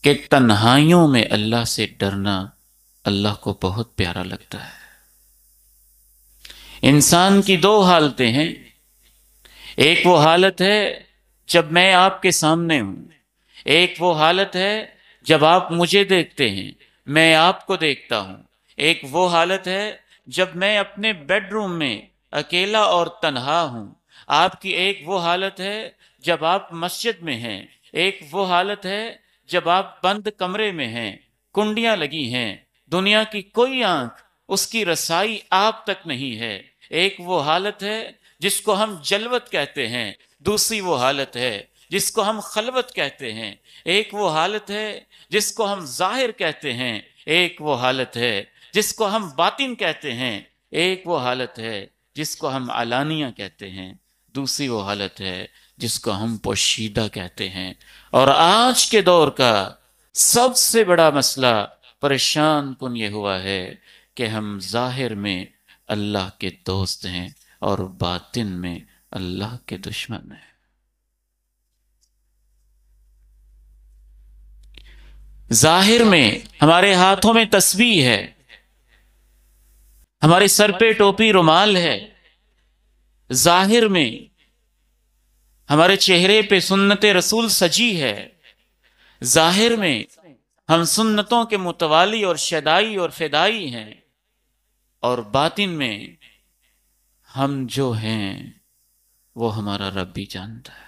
کہ تنہائیوں میں اللہ سے ڈرنا اللہ کو بہت پیارا لگتا ہے۔ انسان کی دو حالتیں ہیں، ایک وہ حالت ہے جب میں آپ کے سامنے ہوں، ایک وہ حالت ہے جب آپ مجھے دیکھتے ہیں، میں آپ کو دیکھتا ہوں، ایک وہ حالت ہے جب میں اپنے بیڈ روم میں اکیلا اور تنہا ہوں، آپ کی ایک وہ حالت ہے جب آپ مسجد میں ہیں، ایک وہ حالت ہے جب آپ بند کمرے میں ہیں، کنڈیاں لگی ہیں، دنیا کی کوئی آنکھ اس کی رسائی آپ تک نہیں ہے، ایک وہ حالت ہے جس کو ہم جلوت کہتے ہیں، دوسری وہ حالت ہے جس کو ہم خلوت کہتے ہیں، ایک وہ حالت ہے جس کو ہم ظاہر کہتے ہیں، ایک وہ حالت ہے جس کو ہم باطن کہتے ہیں، ایک وہ حالت ہے جس کو ہم علانیہ کہتے ہیں، دوسری وہ حالت ہے جس کو ہم پوشیدہ کہتے ہیں۔ اور آج کے دور کا سب سے بڑا مسئلہ پریشان کن یہ ہوا ہے کہ ہم ظاہر میں اللہ کے دوست ہیں اور باطن میں اللہ کے دشمن ہیں۔ ظاہر میں ہمارے ہاتھوں میں تسبیح ہے، ہمارے سر پہ ٹوپی رومال ہے، ظاہر میں ہمارے چہرے پہ سنت رسول سجی ہے، ظاہر میں ہم سنتوں کے متوالی اور شدائی اور فدائی ہیں، اور باطن میں ہم جو ہیں وہ ہمارا رب بھی جانتا ہے۔